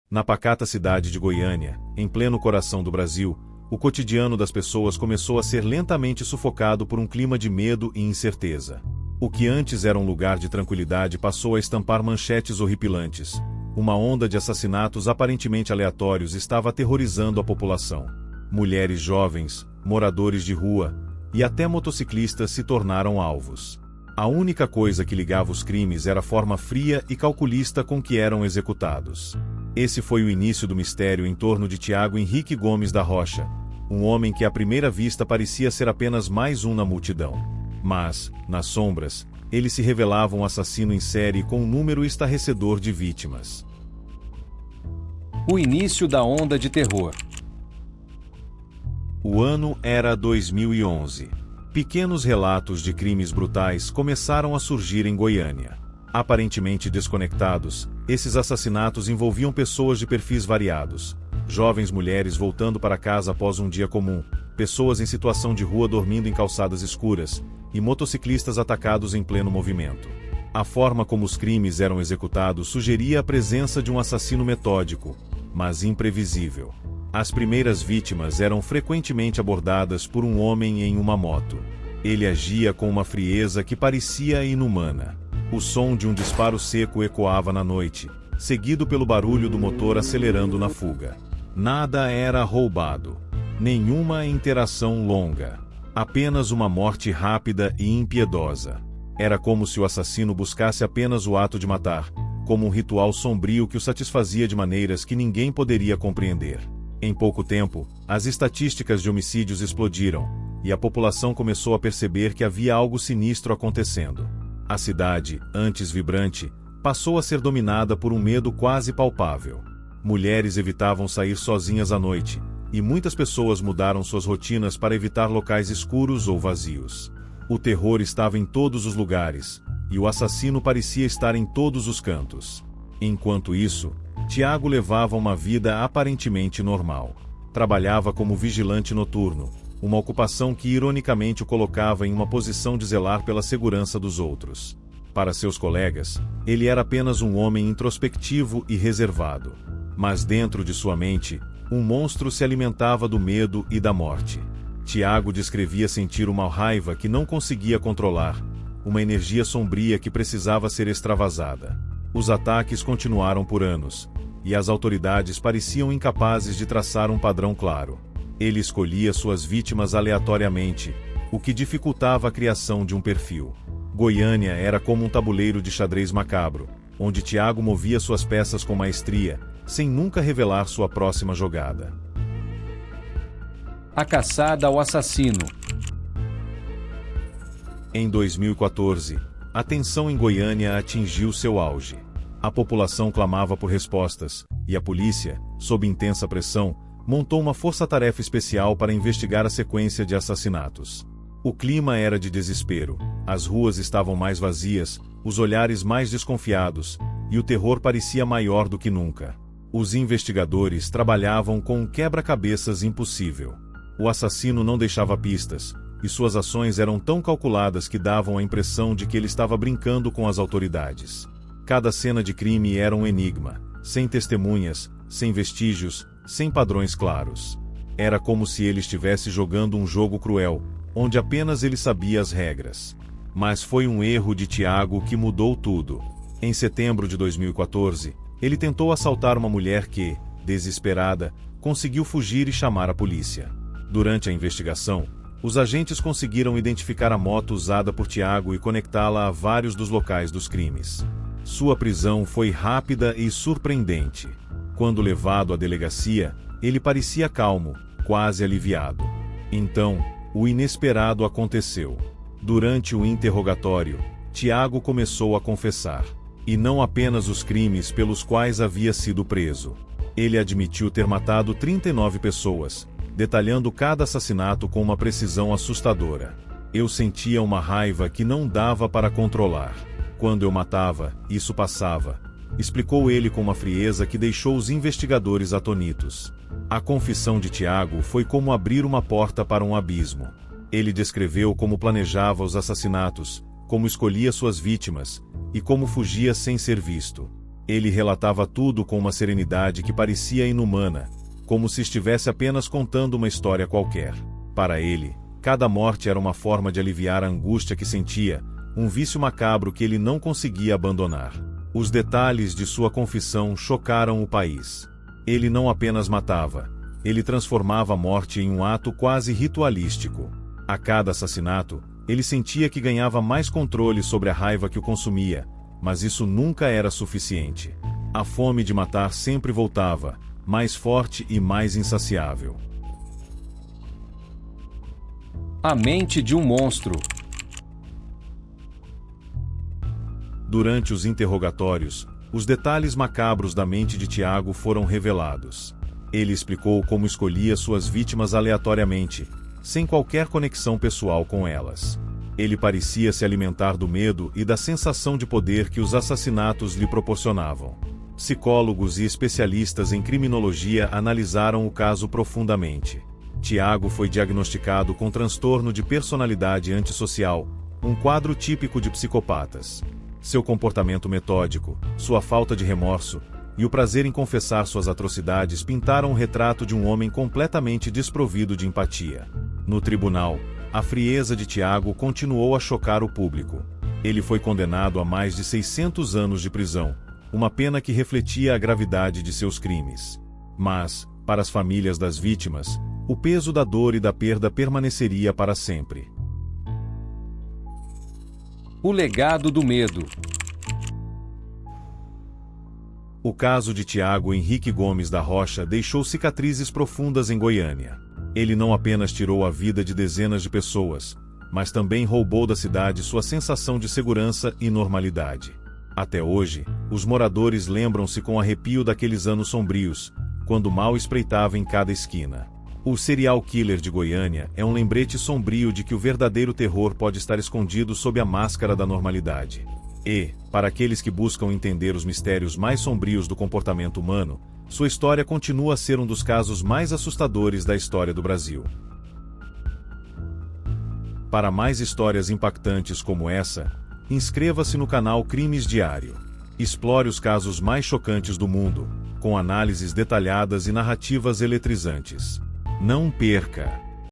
Na pacata cidade de Goiânia, em pleno coração do Brasil, o cotidiano das pessoas começou a ser lentamente sufocado por um clima de medo e incerteza. O que antes era um lugar de tranquilidade passou a estampar manchetes horripilantes. Uma onda de assassinatos aparentemente aleatórios estava aterrorizando a população. Mulheres jovens, moradores de rua e até motociclistas se tornaram alvos. A única coisa que ligava os crimes era a forma fria e calculista com que eram executados. Esse foi o início do mistério em torno de Tiago Henrique Gomes da Rocha, um homem que à primeira vista parecia ser apenas mais um na multidão. Mas, nas sombras, ele se revelava um assassino em série com um número estarrecedor de vítimas. O início da onda de terror. O ano era 2011. Pequenos relatos de crimes brutais começaram a surgir em Goiânia. Aparentemente desconectados, esses assassinatos envolviam pessoas de perfis variados. Jovens mulheres voltando para casa após um dia comum, pessoas em situação de rua dormindo em calçadas escuras, e motociclistas atacados em pleno movimento. A forma como os crimes eram executados sugeria a presença de um assassino metódico, mas imprevisível. As primeiras vítimas eram frequentemente abordadas por um homem em uma moto. Ele agia com uma frieza que parecia inumana. O som de um disparo seco ecoava na noite, seguido pelo barulho do motor acelerando na fuga. Nada era roubado. Nenhuma interação longa. Apenas uma morte rápida e impiedosa. Era como se o assassino buscasse apenas o ato de matar, como um ritual sombrio que o satisfazia de maneiras que ninguém poderia compreender. Em pouco tempo, as estatísticas de homicídios explodiram, e a população começou a perceber que havia algo sinistro acontecendo. A cidade, antes vibrante, passou a ser dominada por um medo quase palpável. Mulheres evitavam sair sozinhas à noite, e muitas pessoas mudaram suas rotinas para evitar locais escuros ou vazios. O terror estava em todos os lugares, e o assassino parecia estar em todos os cantos. Enquanto isso, Tiago levava uma vida aparentemente normal. Trabalhava como vigilante noturno, uma ocupação que ironicamente o colocava em uma posição de zelar pela segurança dos outros. Para seus colegas, ele era apenas um homem introspectivo e reservado. Mas dentro de sua mente, um monstro se alimentava do medo e da morte. Tiago descrevia sentir uma raiva que não conseguia controlar, uma energia sombria que precisava ser extravasada. Os ataques continuaram por anos, e as autoridades pareciam incapazes de traçar um padrão claro. Ele escolhia suas vítimas aleatoriamente, o que dificultava a criação de um perfil. Goiânia era como um tabuleiro de xadrez macabro, onde Tiago movia suas peças com maestria, sem nunca revelar sua próxima jogada. A caçada ao assassino. Em 2014, a tensão em Goiânia atingiu seu auge. A população clamava por respostas, e a polícia, sob intensa pressão, montou uma força-tarefa especial para investigar a sequência de assassinatos. O clima era de desespero, as ruas estavam mais vazias, os olhares mais desconfiados, e o terror parecia maior do que nunca. Os investigadores trabalhavam com um quebra-cabeças impossível. O assassino não deixava pistas, e suas ações eram tão calculadas que davam a impressão de que ele estava brincando com as autoridades. Cada cena de crime era um enigma, sem testemunhas, sem vestígios, sem padrões claros. Era como se ele estivesse jogando um jogo cruel, onde apenas ele sabia as regras. Mas foi um erro de Tiago que mudou tudo. Em setembro de 2014, ele tentou assaltar uma mulher que, desesperada, conseguiu fugir e chamar a polícia. Durante a investigação, os agentes conseguiram identificar a moto usada por Tiago e conectá-la a vários dos locais dos crimes. Sua prisão foi rápida e surpreendente. Quando levado à delegacia, ele parecia calmo, quase aliviado. Então, o inesperado aconteceu. Durante o interrogatório, Tiago começou a confessar. E não apenas os crimes pelos quais havia sido preso. Ele admitiu ter matado 39 pessoas, detalhando cada assassinato com uma precisão assustadora. Eu sentia uma raiva que não dava para controlar. Quando eu matava, isso passava, explicou ele com uma frieza que deixou os investigadores atonitos. A confissão de Tiago foi como abrir uma porta para um abismo. Ele descreveu como planejava os assassinatos, como escolhia suas vítimas, e como fugia sem ser visto. Ele relatava tudo com uma serenidade que parecia inumana, como se estivesse apenas contando uma história qualquer. Para ele, cada morte era uma forma de aliviar a angústia que sentia, um vício macabro que ele não conseguia abandonar. Os detalhes de sua confissão chocaram o país. Ele não apenas matava, ele transformava a morte em um ato quase ritualístico. A cada assassinato, ele sentia que ganhava mais controle sobre a raiva que o consumia, mas isso nunca era suficiente. A fome de matar sempre voltava, mais forte e mais insaciável. A mente de um monstro. Durante os interrogatórios, os detalhes macabros da mente de Tiago foram revelados. Ele explicou como escolhia suas vítimas aleatoriamente, sem qualquer conexão pessoal com elas. Ele parecia se alimentar do medo e da sensação de poder que os assassinatos lhe proporcionavam. Psicólogos e especialistas em criminologia analisaram o caso profundamente. Tiago foi diagnosticado com transtorno de personalidade antissocial, um quadro típico de psicopatas. Seu comportamento metódico, sua falta de remorso e o prazer em confessar suas atrocidades pintaram um retrato de um homem completamente desprovido de empatia. No tribunal, a frieza de Tiago continuou a chocar o público. Ele foi condenado a mais de 600 anos de prisão, uma pena que refletia a gravidade de seus crimes. Mas, para as famílias das vítimas, o peso da dor e da perda permaneceria para sempre. O legado do medo. O caso de Tiago Henrique Gomes da Rocha deixou cicatrizes profundas em Goiânia. Ele não apenas tirou a vida de dezenas de pessoas, mas também roubou da cidade sua sensação de segurança e normalidade. Até hoje, os moradores lembram-se com arrepio daqueles anos sombrios, quando o mal espreitava em cada esquina. O serial killer de Goiânia é um lembrete sombrio de que o verdadeiro terror pode estar escondido sob a máscara da normalidade. E, para aqueles que buscam entender os mistérios mais sombrios do comportamento humano, sua história continua a ser um dos casos mais assustadores da história do Brasil. Para mais histórias impactantes como essa, inscreva-se no canal Crimes Diário. Explore os casos mais chocantes do mundo, com análises detalhadas e narrativas eletrizantes. Não perca!